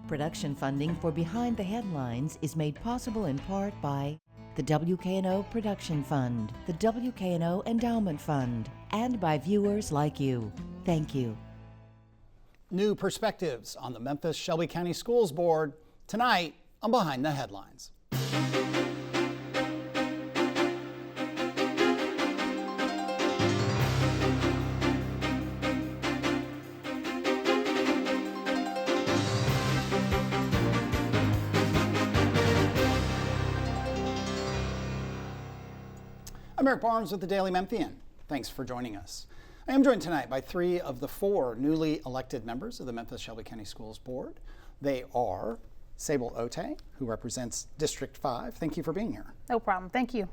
Production funding for Behind the Headlines is made possible in part by the WKNO Production Fund, the WKNO Endowment Fund, and by viewers like you. Thank you. New perspectives on the Memphis-Shelby County Schools Board tonight on Behind the Headlines. I'm Eric Barnes with the Daily Memphian. Thanks for joining us. I am joined tonight by three of the four newly elected members of the Memphis-Shelby County Schools Board. They are Sable Ote, who represents District 5. Thank you for being here. No problem. Thank you.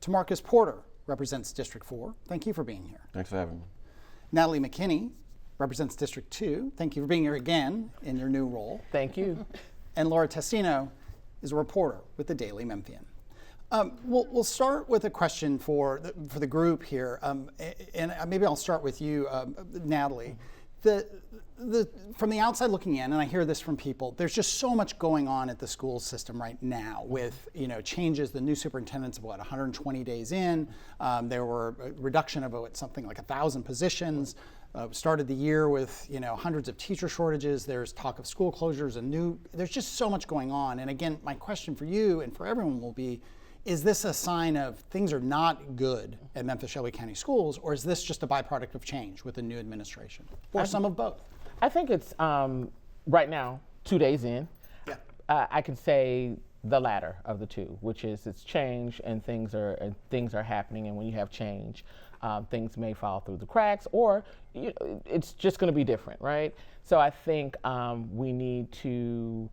Tamarcus Porter represents District 4. Thank you for being here. Thanks for having me. Natalie McKinney represents District 2. Thank you for being here again in your new role. Thank you. And Laura Testino is a reporter with the Daily Memphian. We'll start with a question for the group here, and maybe I'll start with you, Natalie. From the outside looking in, and I hear this from people, there's just so much going on at the school system right now with changes. The new superintendent's of 120 days in. There were a reduction of something like 1,000 positions. Started the year with hundreds of teacher shortages. There's talk of school closures and there's just so much going on. And again, my question for you and for everyone will be, is this a sign of things are not good at Memphis-Shelby County Schools, or is this just a byproduct of change with the new administration, or some of both? I think it's right now, 2 days in. Yeah. I can say the latter of the two, which is it's change and things are happening, and when you have change, things may fall through the cracks, or it's just going to be different, right? So I think we need to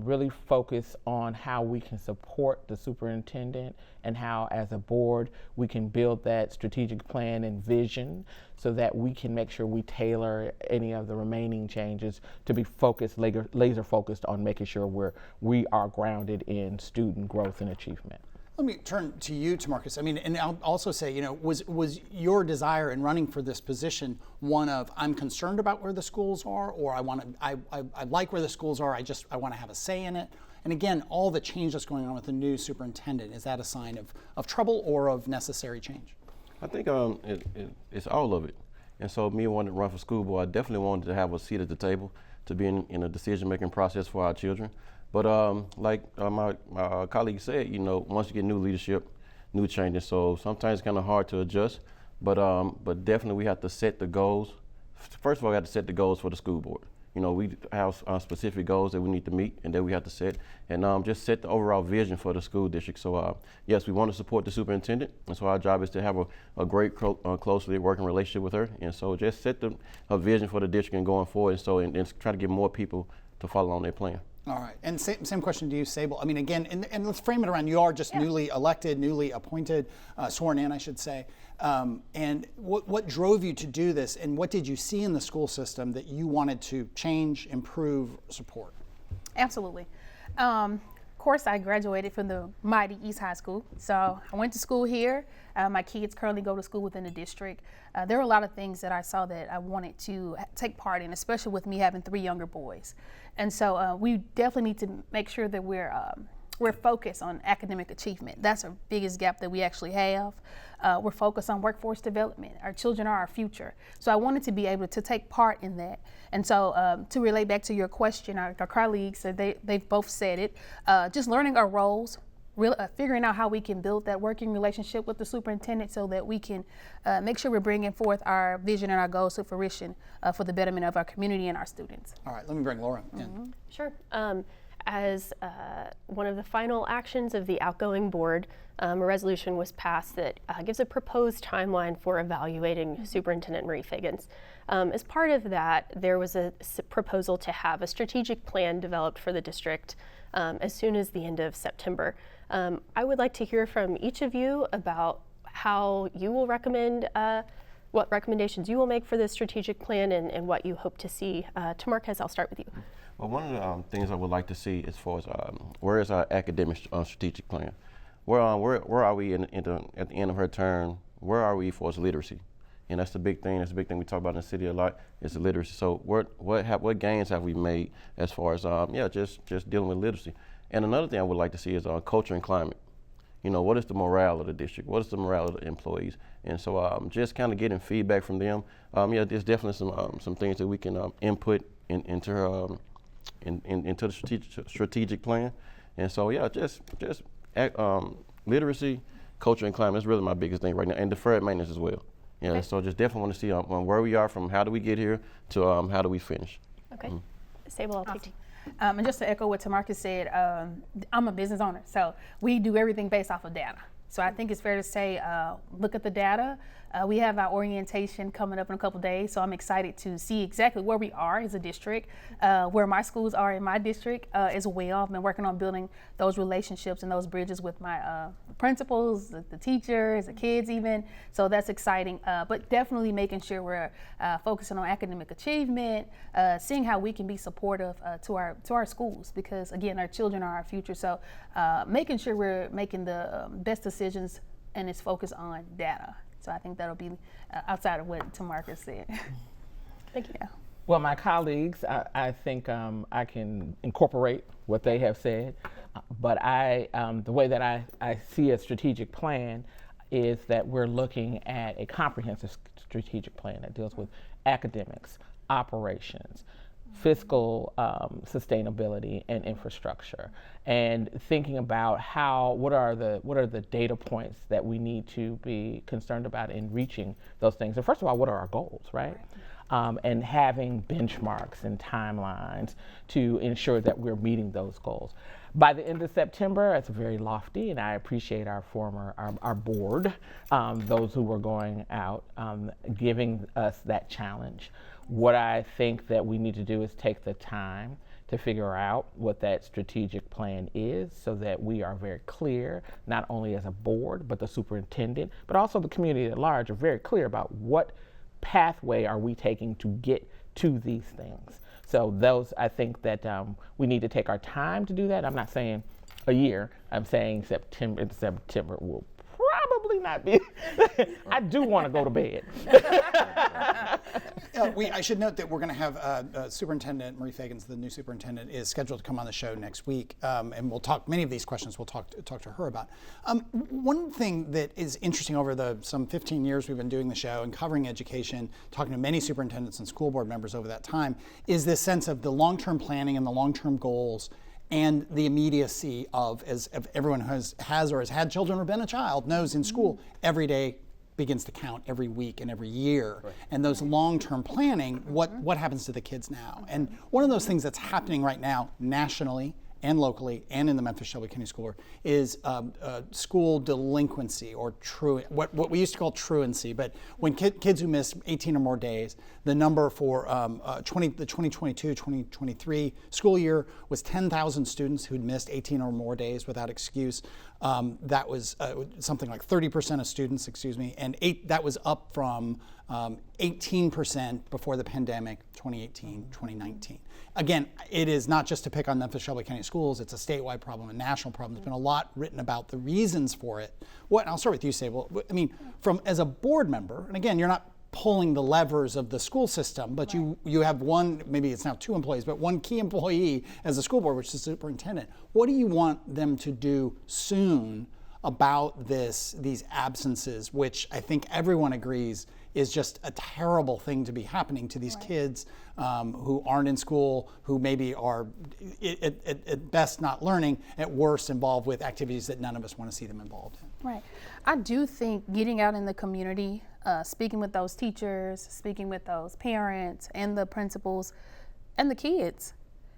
really focus on how we can support the superintendent and how, as a board, we can build that strategic plan and vision so that we can make sure we tailor any of the remaining changes to be focused, laser focused on making sure we are grounded in student growth and achievement. Let me turn to you, Tamarcus. I mean, and I'll also say, was your desire in running for this position one of I'm concerned about where the schools are, or I like where the schools are, I want to have a say in it? And again, all the change that's going on with the new superintendent, is that a sign of trouble or of necessary change? I think it's all of it. And so me wanting to run for school board, I definitely wanted to have a seat at the table to be in a decision-making process for our children. But like my colleague said, once you get new leadership, new changes, so sometimes it's kind of hard to adjust. But definitely we have to set the goals. First of all, we have to set the goals for the school board. We have specific goals that we need to meet and that we have to set, and just set the overall vision for the school district. So yes, we want to support the superintendent, and so our job is to have a great, closely working relationship with her. And so just set a vision for the district and going forward, and try to get more people to follow on their plan. All right, and same question to you, Sable. I mean, again, and let's frame it around, you are just newly elected, newly appointed, sworn in, I should say. And what drove you to do this, and what did you see in the school system that you wanted to change, improve, support? Absolutely. Of course, I graduated from the mighty East High School, so I went to school here. My kids currently go to school within the district. There were a lot of things that I saw that I wanted to take part in, especially with me having 3 younger boys. And so we definitely need to make sure that we're focused on academic achievement. That's our biggest gap that we actually have. We're focused on workforce development. Our children are our future. So I wanted to be able to take part in that. And so to relate back to your question, our colleagues, they've both said it, just learning our roles, figuring out how we can build that working relationship with the superintendent so that we can make sure we're bringing forth our vision and our goals to fruition for the betterment of our community and our students. All right, let me bring Laura in. Mm-hmm. Sure. As one of the final actions of the outgoing board, a resolution was passed that gives a proposed timeline for evaluating Superintendent Marie Figgins. As part of that, there was a proposal to have a strategic plan developed for the district as soon as the end of September. I would like to hear from each of you about how you will recommend, what recommendations you will make for this strategic plan and what you hope to see. Tamarcus, I'll start with you. Well, one of the things I would like to see as far as where is our academic strategic plan? Where are we at the end of her term? Where are we for literacy? and that's the big thing. That's the big thing we talk about in the city a lot is the literacy. So what gains have we made as far as just dealing with literacy? And another thing I would like to see is culture and climate. You know, what is the morale of the district? What is the morale of the employees? And so just kind of getting feedback from them. There's definitely some things that we can input into the strategic plan. And so literacy, culture, and climate is really my biggest thing right now, and deferred maintenance as well. Yeah, okay. So just definitely want to see where we are from how do we get here to how do we finish. Okay. Sable, I'll take you. And just to echo what Tamarcus said, I'm a business owner, so we do everything based off of data. So I think it's fair to say, look at the data. We have our orientation coming up in a couple days, so I'm excited to see exactly where we are as a district, where my schools are in my district as well. I've been working on building those relationships and those bridges with my principals, the teachers, the kids even, so that's exciting. But definitely making sure we're focusing on academic achievement, seeing how we can be supportive to our schools, because again, our children are our future, so making sure we're making the best decisions and it's focused on data. So I think that'll be outside of what Tamarcus said. Thank you. Yeah. Well, my colleagues, I think I can incorporate what they have said, but the way that I see a strategic plan is that we're looking at a comprehensive strategic plan that deals with academics, operations, fiscal sustainability, and infrastructure, and thinking about what are the data points that we need to be concerned about in reaching those things. And first of all, what are our goals, right? And having benchmarks and timelines to ensure that we're meeting those goals. By the end of September, it's very lofty, and I appreciate our board, those who were going out, giving us that challenge. What I think that we need to do is take the time to figure out what that strategic plan is so that we are very clear, not only as a board, but the superintendent, but also the community at large are very clear about what pathway are we taking to get to these things. So those, I think that we need to take our time to do that. I'm not saying a year, I'm saying September will probably not be. I do want to go to bed. I should note that we're going to have Superintendent Marie Fagans, the new superintendent, is scheduled to come on the show next week, and we'll talk. Many of these questions we'll talk to her about. One thing that is interesting over some 15 years we've been doing the show and covering education, talking to many superintendents and school board members over that time, is this sense of the long-term planning and the long-term goals, and the immediacy of everyone who has or has had children or been a child knows in school, every day begins to count, every week and every year. Right. And those long-term planning, what happens to the kids now? And one of those things that's happening right now nationally and locally and in the Memphis-Shelby County School Board is school delinquency, or what we used to call truancy. But when kids who miss 18 or more days, the number for the 2022-2023 school year was 10,000 students who'd missed 18 or more days without excuse. That was something like 30% of students, and that was up from 18% before the pandemic, 2018, 2019. Again, it is not just to pick on Memphis-Shelby County Schools, it's a statewide problem, a national problem. There's been a lot written about the reasons for it. I'll start with you, Sable. I mean, as a board member, and again, you're not pulling the levers of the school system, but right. you have one, maybe it's now two employees, but one key employee as a school board, which is the superintendent. What do you want them to do soon about these absences, which I think everyone agrees is just a terrible thing to be happening to these right. kids who aren't in school, who maybe are at best not learning, at worst involved with activities that none of us want to see them involved in. Right. I do think getting out in the community, speaking with those teachers, speaking with those parents and the principals and the kids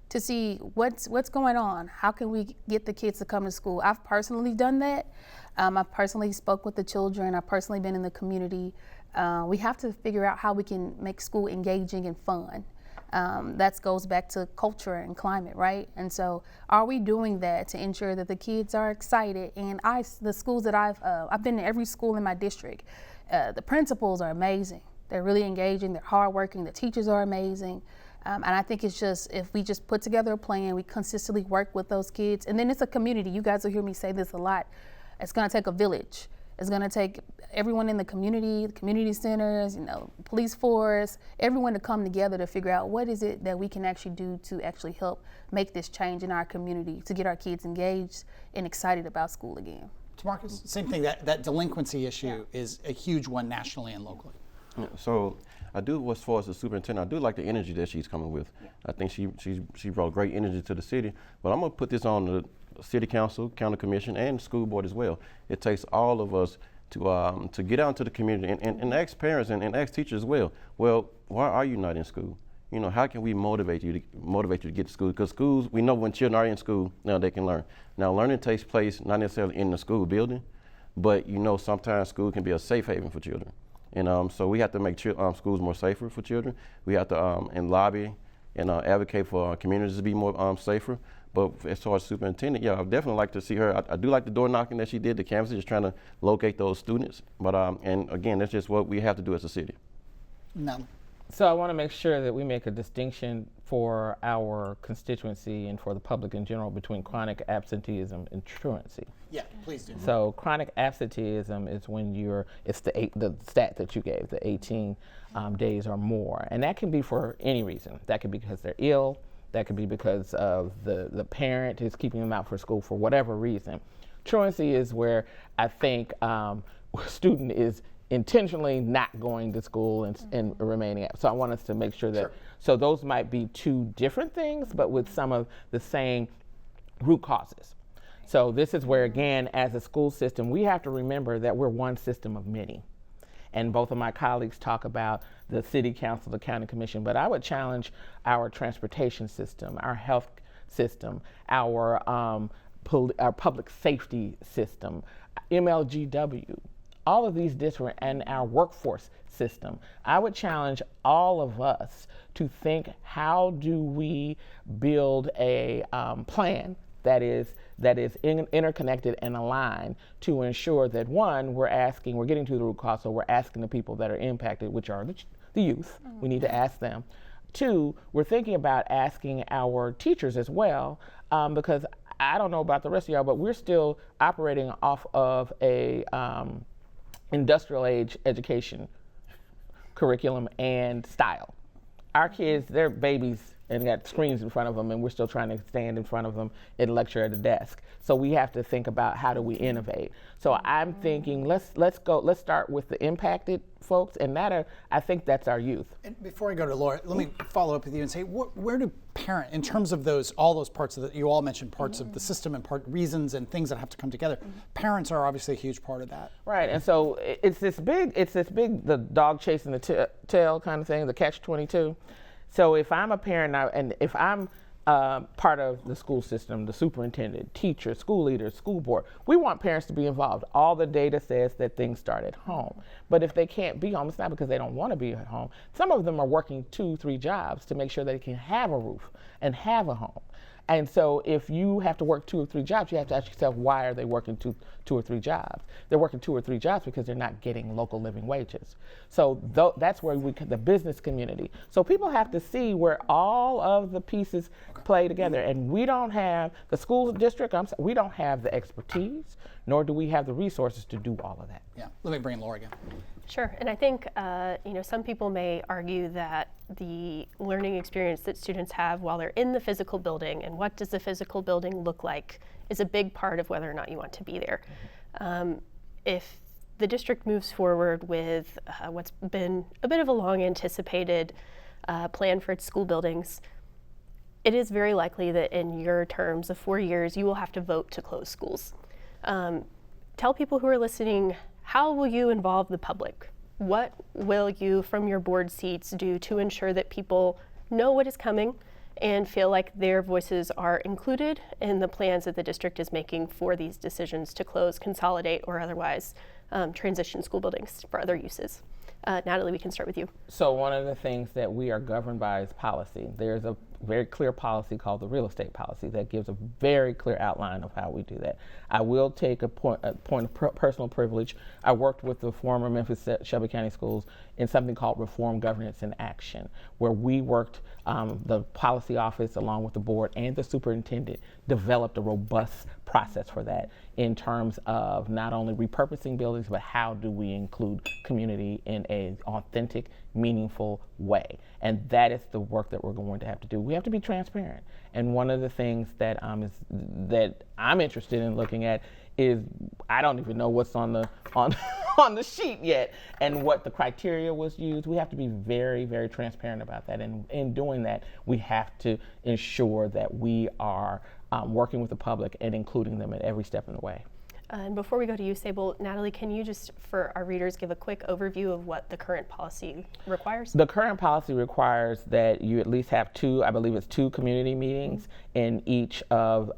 to see what's going on. How can we get the kids to come to school? I've personally done that. I've personally spoke with the children. I've personally been in the community. We have to figure out how we can make school engaging and fun. That goes back to culture and climate, right? And so are we doing that to ensure that the kids are excited? And the schools that I've been to every school in my district, the principals are amazing. They're really engaging, they're hardworking, the teachers are amazing. And I think it's just, if we just put together a plan, we consistently work with those kids, and then it's a community. You guys will hear me say this a lot. It's gonna take a village. It's going to take everyone in the community centers, police force, everyone to come together to figure out what is it that we can actually do to actually help make this change in our community to get our kids engaged and excited about school again. Marcus, same thing. That delinquency issue is a huge one nationally and locally. Yeah, so I do, as far as the superintendent, I do like the energy that she's coming with. Yeah. I think she brought great energy to the city. But I'm gonna put this on the city council, county commission, and school board as well. It takes all of us to get out into the community and ask parents and ask teachers as well. Well, why are you not in school? How can we motivate you to get to school? Because schools, we know when children are in school, now they can learn. Now learning takes place not necessarily in the school building, but sometimes school can be a safe haven for children. And so we have to make schools more safer for children. We have to and lobby and advocate for communities to be more safer. But as far as superintendent, yeah, I definitely like to see her. I do like the door knocking that she did, the canvassing, just trying to locate those students. But and again, that's just what we have to do as a city. No. So I want to make sure that we make a distinction for our constituency and for the public in general between chronic absenteeism and truancy. Yeah, please do. So chronic absenteeism is when it's the stat that you gave, the 18 days or more. And that can be for any reason. That could be because they're ill. That could be because of the parent is keeping them out for school for whatever reason. Truancy is where I think a student is intentionally not going to school and remaining out. So I want us to make sure that, so those might be two different things, but with some of the same root causes. So this is where, again, as a school system, we have to remember that we're one system of many. And both of my colleagues talk about the city council, the county commission, but I would challenge our transportation system, our health system, our public safety system, MLGW, all of these different, and our workforce system. I would challenge all of us to think, how do we build a plan that is interconnected and aligned to ensure that, one, we're getting to the root cause, so we're asking the people that are impacted, which are the youth. We need to ask them. Two, we're thinking about asking our teachers as well, because I don't know about the rest of y'all, but we're still operating off of a industrial age education curriculum and style. Our kids, they're babies and got screens in front of them, and we're still trying to stand in front of them and lecture at a desk. So we have to think about, how do we innovate? So I'm thinking, let's start with the impacted folks, and I think that's our youth. And before I go to Laura, let me follow up with you and say, where do parents, in terms of all those parts of you all mentioned parts of the system and reasons and things that have to come together. Parents are obviously a huge part of that. Right, and so it's this big, the dog chasing the tail kind of thing, the catch-22. So if I'm a parent now, and if I'm part of the school system, the superintendent, teacher, school leader, school board, we want parents to be involved. All the data says that things start at home. But if they can't be home, it's not because they don't want to be at home. Some of them are working 2-3 jobs to make sure they can have a roof and have a home. And so if you have to work 2 or 3 jobs, you have to ask yourself, why are they working two or three jobs? They're working 2 or 3 jobs because they're not getting local living wages. So that's where the business community. So people have to see where all of the pieces play together. And we don't have, the school district, we don't have the expertise, nor do we have the resources to do all of that. Yeah, let me bring in Laura again. Sure, and I think some people may argue that the learning experience that students have while they're in the physical building, and what does the physical building look like, is a big part of whether or not you want to be there. If the district moves forward with what's been a bit of a long anticipated plan for its school buildings, it is very likely that in your terms of 4 years, you will have to vote to close schools. Tell people who are listening, how will you involve the public? What will you, from your board seats, do to ensure that people know what is coming and feel like their voices are included in the plans that the district is making for these decisions to close, consolidate, or otherwise transition school buildings for other uses? Natalie, we can start with you. So one of the things that we are governed by is policy. There's a very clear policy called the real estate policy that gives a very clear outline of how we do that. I will take a point of personal privilege. I worked with the former Memphis Shelby County Schools in something called Reform Governance in Action, where we worked, the policy office along with the board and the superintendent developed a robust process for that in terms of not only repurposing buildings, but how do we include community in an authentic, meaningful way. And that is the work that we're going to have to do. We have to be transparent. And one of the things that that I'm interested in looking at is, I don't even know what's on the on the sheet yet and what the criteria was used. We have to be very, very transparent about that. And in doing that, we have to ensure that we are working with the public and including them at every step in the way. And before we go to you, Sable, Natalie, can you just, for our readers, give a quick overview of what the current policy requires? The current policy requires that you at least have two, I believe it's 2 community meetings in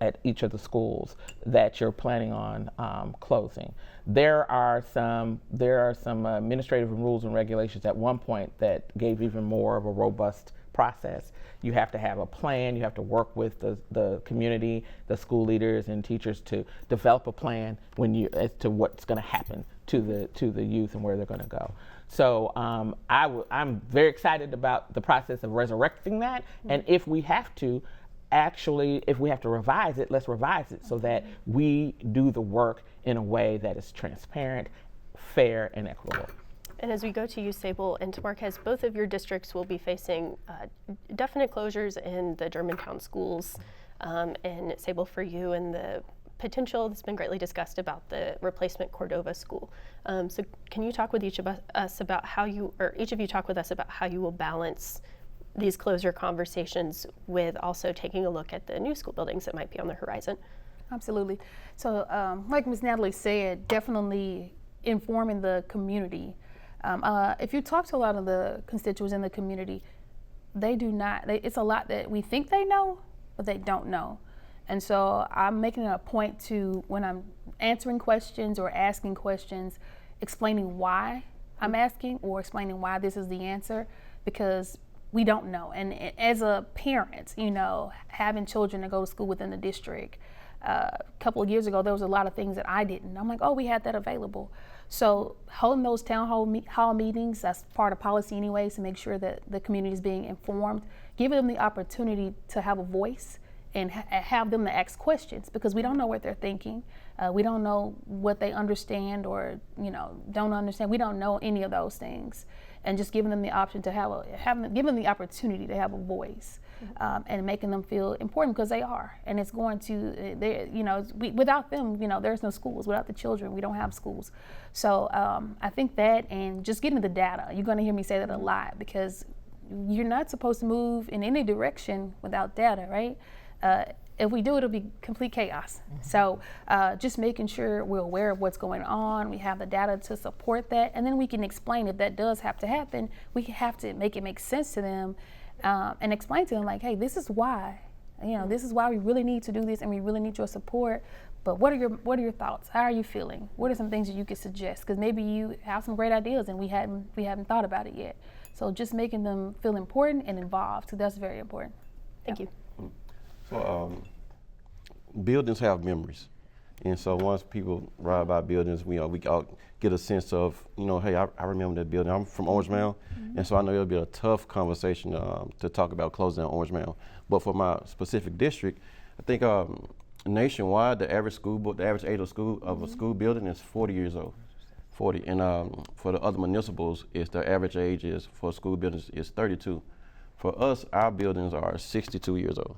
at each of the schools that you're planning on closing. There are some administrative rules and regulations at one point that gave even more of a robust process. You have to have a plan. You have to work with the community, the school leaders and teachers to develop a plan as to what's going to happen to the youth and where they're going to go. So I'm very excited about the process of resurrecting that. And if we have to revise it, let's revise it so that we do the work in a way that is transparent, fair, and equitable. And as we go to you, Sable, and to Marquez, both of your districts will be facing definite closures in the Germantown schools, and Sable, for you, and the potential that's been greatly discussed about the replacement Cordova school. So can you talk with each of us about how you, or each of you talk with us about how you will balance these closure conversations with also taking a look at the new school buildings that might be on the horizon? Absolutely. So like Ms. Natalie said, definitely informing the community. If you talk to a lot of the constituents in the community, they do not, it's a lot that we think they know, but they don't know. And so I'm making it a point to, when I'm answering questions or asking questions, explaining why I'm asking or explaining why this is the answer, because we don't know. And as a parent, you know, having children that go to school within the district, a couple of years ago, there was a lot of things that I didn't. I'm like, oh, we had that available. So holding those town hall meetings, that's part of policy anyways, to make sure that the community is being informed, giving them the opportunity to have a voice and have them to ask questions, because we don't know what they're thinking. We don't know what they understand or, you know, don't understand. We don't know any of those things. And just giving them the option to giving them the opportunity to have a voice, and making them feel important, because they are. And it's going to, you know, without them, you know, there's no schools. Without the children, we don't have schools. So I think that, and just getting the data, you're going to hear me say that a lot, because you're not supposed to move in any direction without data, right? If we do, it'll be complete chaos. So just making sure we're aware of what's going on, we have the data to support that, and then we can explain if that does have to happen, we have to make it make sense to them, and explain to them like, hey, this is why, you know, this is why we really need to do this and we really need your support. But what are your thoughts? How are you feeling? What are some things that you could suggest? Because maybe you have some great ideas and we haven't thought about it yet. So just making them feel important and involved, so that's very important. Thank you. So buildings have memories, and so once people ride by buildings, we all get a sense of, you know, hey, I remember that building. I'm from Orange Mound, and so I know it'll be a tough conversation to talk about closing down Orange Mound. But for my specific district, I think nationwide, the average age of a school building is 40 years old. 40, and for the other municipals, the average age is for school buildings is 32. For us, our buildings are 62 years old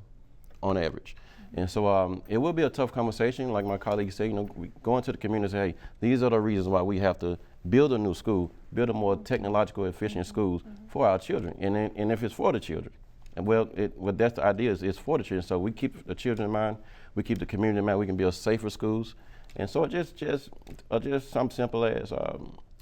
on average. And so it will be a tough conversation, like my colleagues say, you know, we go into the community and say, hey, these are the reasons why we have to build a new school, build a more technological efficient schools for our children, and if it's for the children. And well, that's the idea, is it's for the children. So we keep the children in mind, we keep the community in mind, we can build safer schools. And so just something simple as,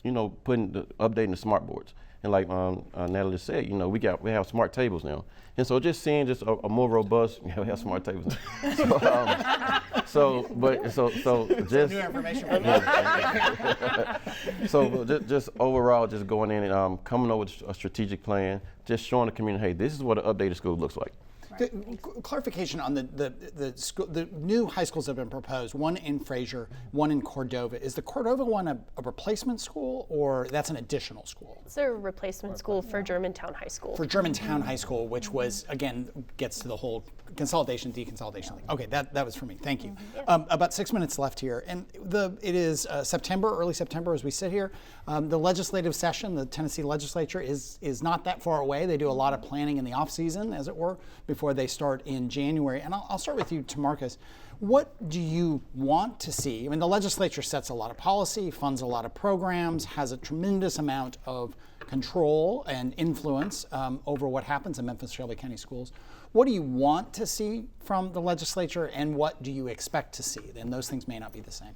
you know, updating the smart boards. And like Natalie said, you know, we have smart tables now. And so just seeing a more robust, we have smart tables now. So just New information. So just overall, just going in and coming up with a strategic plan, just showing the community, hey, this is what an updated school looks like. Clarification on the new high schools that have been proposed, one in Fraser, one in Cordova. Is the Cordova one a replacement school, or that's an additional school? It's a replacement school for Germantown High School. For Germantown High School, which was, again, gets to the whole consolidation, deconsolidation. Okay, that was for me. Thank you. About 6 minutes left here, and it is September, early September, as we sit here. The legislative session, the Tennessee legislature, is not that far away. They do a lot of planning in the off season, as it were, before they start in January. And I'll start with you, Tamarcus. What do you want to see? I mean, the legislature sets a lot of policy, funds a lot of programs, has a tremendous amount of control and influence over what happens in Memphis Shelby County schools. What do you want to see from the legislature, and what do you expect to see? And those things may not be the same.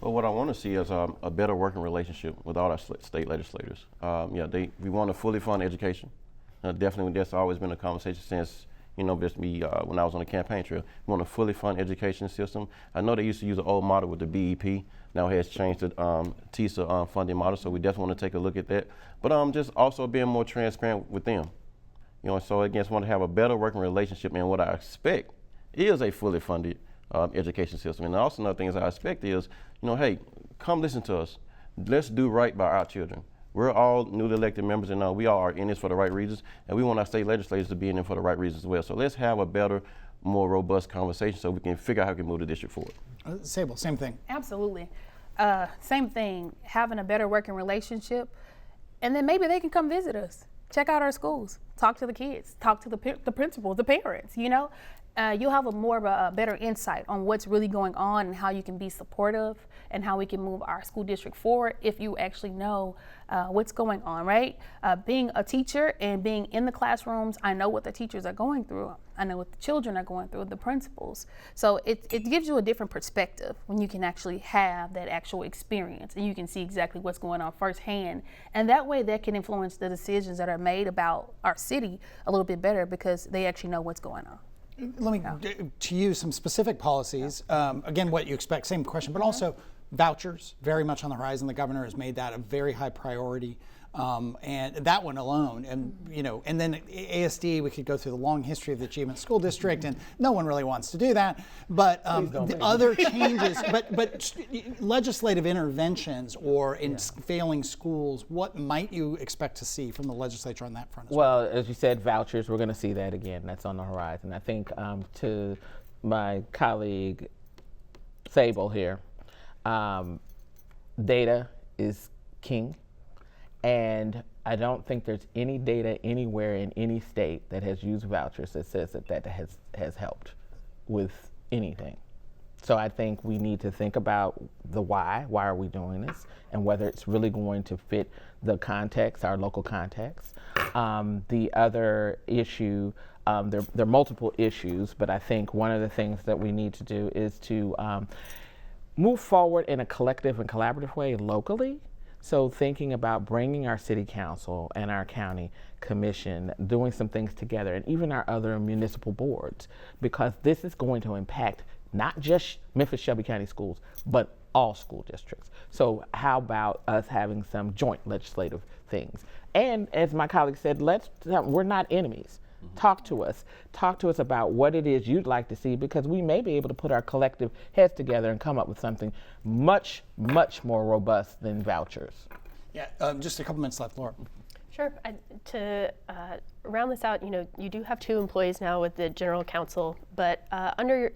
Well, what I want to see is a better working relationship with all our state legislators. We want to fully fund education. Definitely, that's always been a conversation since, just me when I was on the campaign trail. We want a fully fund education system. I know they used to use the old model with the BEP. Now it has changed to TISA funding model, so we definitely want to take a look at that. But just also being more transparent with them. So again, I want to have a better working relationship, and what I expect is a fully funded education system. And also another thing is I expect is, hey, come listen to us. Let's do right by our children. We're all newly elected members, and we all are in this for the right reasons, and we want our state legislators to be in it for the right reasons as well. So let's have a better, more robust conversation so we can figure out how we can move the district forward. Sable, same thing. Absolutely. Same thing, having a better working relationship, and then maybe they can come visit us, check out our schools, talk to the kids, talk to the principals, the parents, You'll have more of a better insight on what's really going on and how you can be supportive and how we can move our school district forward if you actually know what's going on, right? Being a teacher and being in the classrooms, I know what the teachers are going through. I know what the children are going through, the principals. So it gives you a different perspective when you can actually have that actual experience and you can see exactly what's going on firsthand. And that way that can influence the decisions that are made about our city a little bit better because they actually know what's going on. Let me, to you, some specific policies. Again, what you expect, same question, but also vouchers, very much on the horizon. The governor has made that a very high priority. And that one alone, and then ASD, we could go through the long history of the Achievement School District, and no one really wants to do that. But the other changes, but legislative interventions or in failing schools, what might you expect to see from the legislature on that front as well? Well, as you said, vouchers, we're going to see that again. That's on the horizon. I think to my colleague Sable here, data is king. And I don't think there's any data anywhere in any state that has used vouchers that says that has helped with anything. So I think we need to think about the why are we doing this, and whether it's really going to fit the context, our local context. The other issue, there are multiple issues, but I think one of the things that we need to do is to move forward in a collective and collaborative way locally. So thinking about bringing our city council and our county commission, doing some things together, and even our other municipal boards, because this is going to impact not just Memphis Shelby County schools, but all school districts. So how about us having some joint legislative things? And as my colleague said, we're not enemies. Talk to us about what it is you'd like to see, because we may be able to put our collective heads together and come up with something much, much more robust than vouchers. Yeah, just a couple minutes left, Laura. Sure. To round this out, you do have 2 employees now with the general counsel, but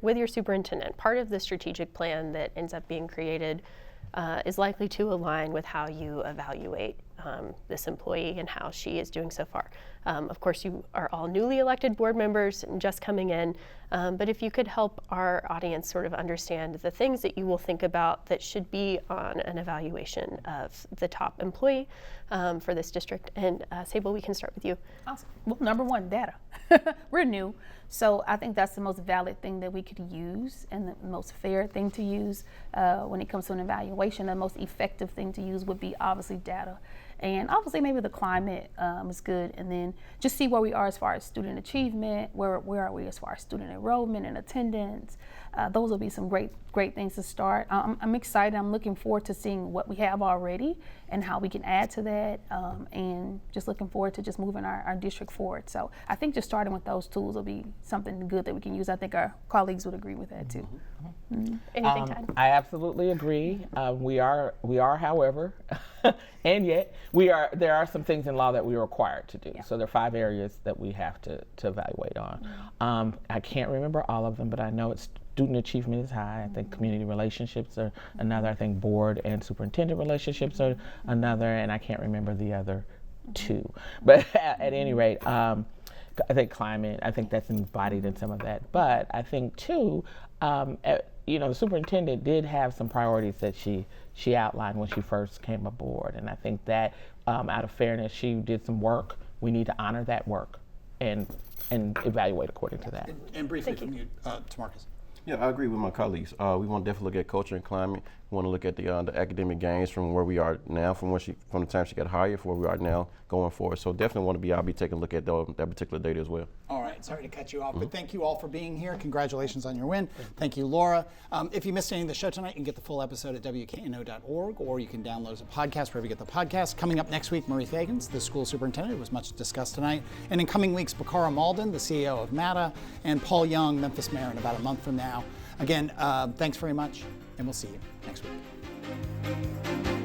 with your superintendent, part of the strategic plan that ends up being created is likely to align with how you evaluate this employee and how she is doing so far. Of course, you are all newly elected board members and just coming in, but if you could help our audience sort of understand the things that you will think about that should be on an evaluation of the top employee for this district. And Sable, we can start with you. Awesome. Well, number one, data. We're new, so I think that's the most valid thing that we could use and the most fair thing to use when it comes to an evaluation. The most effective thing to use would be obviously data. And obviously maybe the climate is good, and then just see where we are as far as student achievement, where are we as far as student enrollment and attendance. Those will be some great things to start. I'm excited. I'm looking forward to seeing what we have already and how we can add to that, and just looking forward to just moving our district forward. So I think just starting with those tools will be something good that we can use. I think our colleagues would agree with that too. Anything to add? I absolutely agree. We are, however, and yet there are some things in law that we are required to do. Yeah. So there are 5 areas that we have to evaluate on. I can't remember all of them, but I know it's student achievement is high. I think community relationships are another. I think board and superintendent relationships are another, and I can't remember the other 2. But at any rate, I think climate, I think that's embodied in some of that. But I think too, the superintendent did have some priorities that she outlined when she first came aboard, and I think that out of fairness, she did some work. We need to honor that work and evaluate according to that. And briefly from you, Tamarcus. Yeah, I agree with my colleagues. We want to definitely look at culture and climate. We want to look at the academic gains from where we are now, from the time she got hired, for where we are now going forward. So definitely I'll be taking a look at that particular data as well. All right, sorry to cut you off, but thank you all for being here. Congratulations on your win. Thank you, Laura. If you missed any of the show tonight, you can get the full episode at WKNO.org, or you can download as a podcast wherever you get the podcast. Coming up next week, Marie Fagans, the school superintendent, was much discussed tonight. And in coming weeks, Bakara Malden, the CEO of MATA, and Paul Young, Memphis Mayor, in about a month from now. Again, thanks very much, and we'll see you next week.